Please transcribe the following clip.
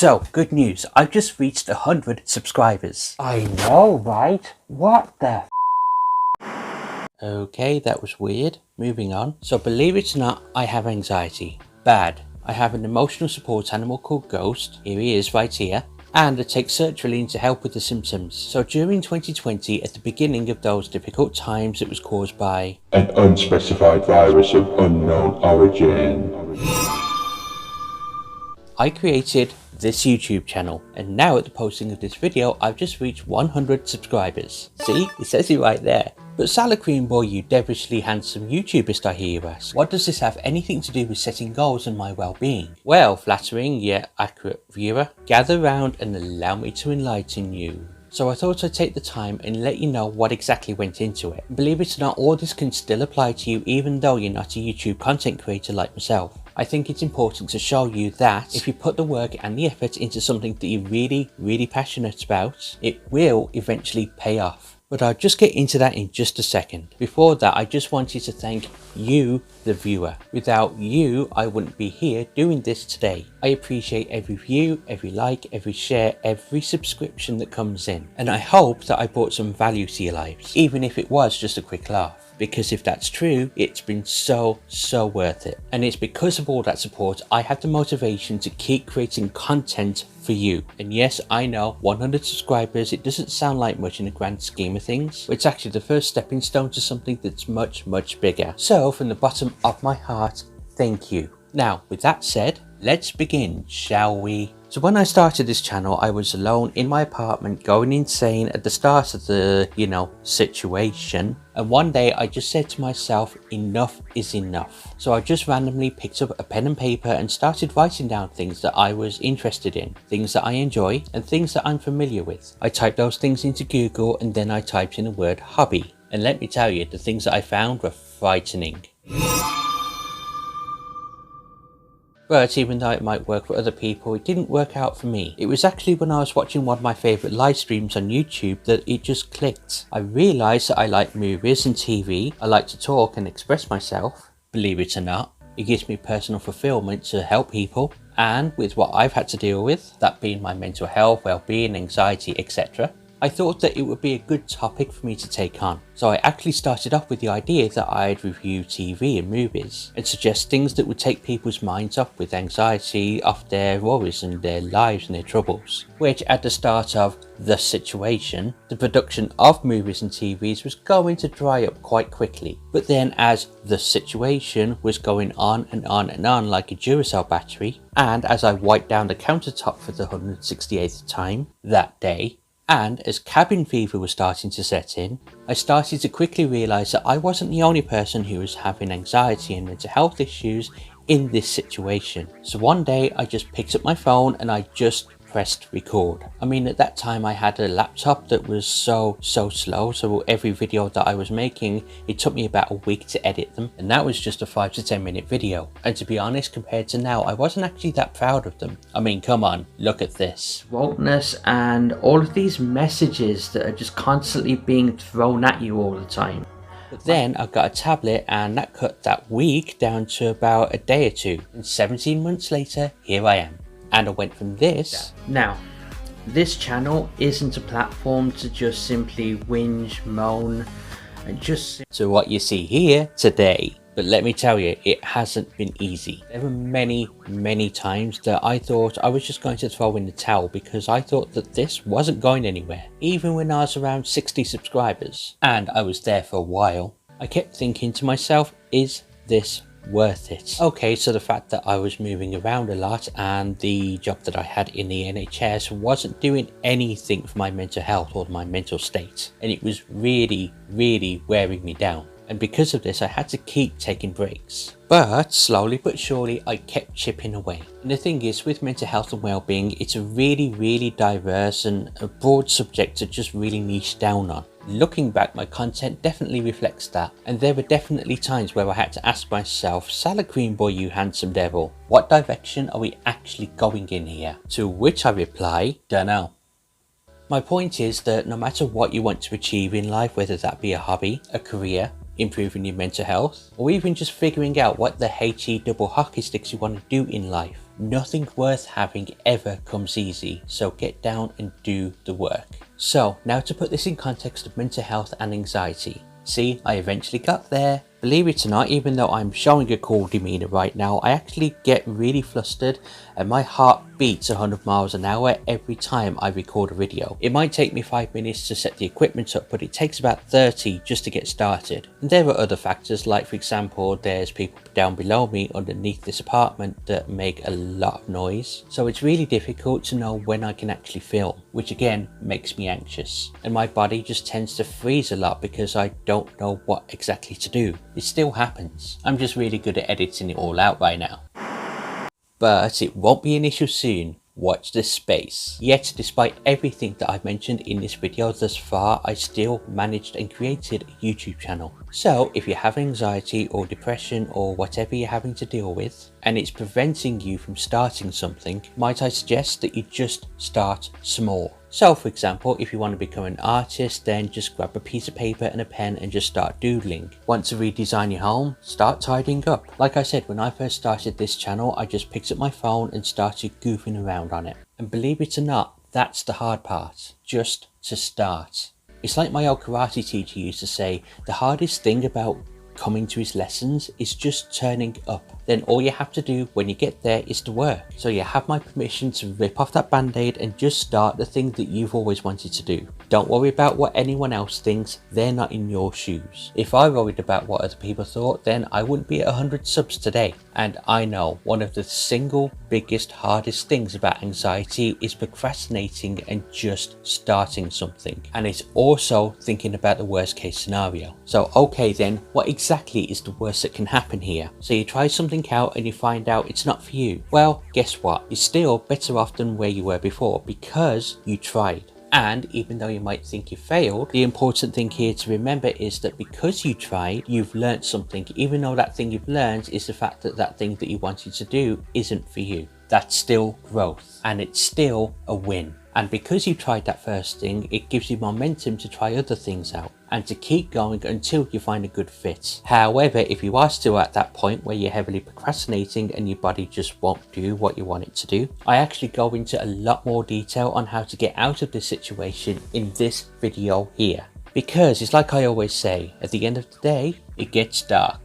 So, good news, I've just reached 100 subscribers. I know, right? What the Okay, that was weird. Moving on. So, believe it or not, I have anxiety. Bad. I have an emotional support animal called Ghost. Here he is right here. And I take sertraline to help with the symptoms. So during 2020, at the beginning of those difficult times, it was caused by an unspecified virus of unknown origin. I created this YouTube channel, and now at the posting of this video, I've just reached 100 subscribers. See, it says it right there. But Salad Cream Boy, you devilishly handsome YouTuberist, I hear you ask. What does this have anything to do with setting goals and my well-being? Well, flattering yet accurate viewer, gather round and allow me to enlighten you. So I thought I'd take the time and let you know what exactly went into it. Believe it or not, all this can still apply to you even though you're not a YouTube content creator like myself. I think it's important to show you that if you put the work and the effort into something that you're really passionate about, it will eventually pay off. But I'll just get into that in just a second. Before that, I just wanted to thank you, the viewer. Without you, I wouldn't be here doing this today. I appreciate every view, every like, every share, every subscription that comes in. And I hope that I brought some value to your lives, even if it was just a quick laugh. Because if that's true, it's been so worth it. And it's because of all that support, I have the motivation to keep creating content for you. And yes, I know 100 subscribers, it doesn't sound like much in the grand scheme of things, but it's actually the first stepping stone to something that's much bigger. So from the bottom of my heart, thank you. Now, with that said, let's begin, shall we? So when I started this channel, I was alone in my apartment going insane at the start of the, situation. And one day I just said to myself, enough is enough. So I just randomly picked up a pen and paper and started writing down things that I was interested in, things that I enjoy and things that I'm familiar with. I typed those things into Google and then I typed in the word hobby. And let me tell you, the things that I found were frightening. But even though it might work for other people, it didn't work out for me. It was actually when I was watching one of my favourite live streams on YouTube that it just clicked. I realised that I like movies and TV, I like to talk and express myself. Believe it or not, it gives me personal fulfilment to help people. And with what I've had to deal with, that being my mental health, well-being, anxiety, etc., I thought that it would be a good topic for me to take on. So I actually started off with the idea that I'd review TV and movies and suggest things that would take people's minds off with anxiety, off their worries and their lives and their troubles. Which at the start of the situation, the production of movies and TVs was going to dry up quite quickly. But then as the situation was going on and on like a Duracell battery, and as I wiped down the countertop for the 168th time that day, and as cabin fever was starting to set in, I started to quickly realise that I wasn't the only person who was having anxiety and mental health issues in this situation. So one day I just picked up my phone and I just pressed record. I mean, at that time I had a laptop that was so slow, so every video that I was making, it took me about a week to edit them, and that was just a 5 to 10 minute video. And to be honest, compared to now, I wasn't actually that proud of them. I mean, come on, look at this. Wokeness and all of these messages that are just constantly being thrown at you all the time. But then I got a tablet and that cut that week down to about a day or two. And 17 months later, here I am. And I went from this. Now, this channel isn't a platform to just simply whinge, moan, and just to what you see here today. But let me tell you, it hasn't been easy. There were many times that I thought I was just going to throw in the towel because I thought that this wasn't going anywhere. Even when I was around 60 subscribers, and I was there for a while, I kept thinking to myself, is this worth it? Okay, so the fact that I was moving around a lot and the job that I had in the NHS wasn't doing anything for my mental health or my mental state, and it was really wearing me down. And because of this, I had to keep taking breaks. But slowly but surely, I kept chipping away. And the thing is, with mental health and well-being, it's a really diverse and a broad subject to just really niche down on. Looking back, my content definitely reflects that. And there were definitely times where I had to ask myself, Salad Cream Boy, you handsome devil, what direction are we actually going in here? To which I reply, dunno. My point is that no matter what you want to achieve in life, whether that be a hobby, a career, improving your mental health, or even just figuring out what the HE double hockey sticks you want to do in life, Nothing worth having ever comes easy, so get down and do the work. So now to put this in context of mental health and anxiety. See, I eventually got there. Believe it or not, even though I'm showing a cool demeanor right now, I actually get really flustered and my heart beats 100 miles an hour every time I record a video. It might take me 5 minutes to set the equipment up, but it takes about 30 just to get started. And there are other factors, like for example, there's people down below me underneath this apartment that make a lot of noise. So it's really difficult to know when I can actually film, which again makes me anxious. And my body just tends to freeze a lot because I don't know what exactly to do. It still happens. I'm just really good at editing it all out right now. But it won't be an issue soon. Watch this space. Yet, despite everything that I've mentioned in this video thus far, I still managed and created a YouTube channel. So if you have anxiety or depression or whatever you're having to deal with, and it's preventing you from starting something, might I suggest that you just start small. So for example, if you want to become an artist, then just grab a piece of paper and a pen and just start doodling. Want to redesign your home? Start tidying up. Like I said, when I first started this channel, I just picked up my phone and started goofing around on it. And believe it or not, that's the hard part. Just to start. It's like my old karate teacher used to say, the hardest thing about coming to his lessons is just turning up. Then all you have to do when you get there is to work. So you have my permission to rip off that band-aid and just start the thing that you've always wanted to do. Don't worry about what anyone else thinks, they're not in your shoes. If I worried about what other people thought, then I wouldn't be at 100 subs today. And I know one of the single biggest hardest things about anxiety is procrastinating and just starting something. And it's also thinking about the worst case scenario. So okay then, what exactly is the worst that can happen here? So you try something out and you find out it's not for you. Well, guess what? You're still better off than where you were before because you tried. And even though you might think you failed, the important thing here to remember is that because you tried, you've learned something, even though that thing you've learned is the fact that that thing that you wanted to do isn't for you. That's still growth and it's still a win. And because you tried that first thing, it gives you momentum to try other things out and to keep going until you find a good fit. However, if you are still at that point where you're heavily procrastinating and your body just won't do what you want it to do, I actually go into a lot more detail on how to get out of this situation in this video here. Because it's like I always say, at the end of the day, it gets dark.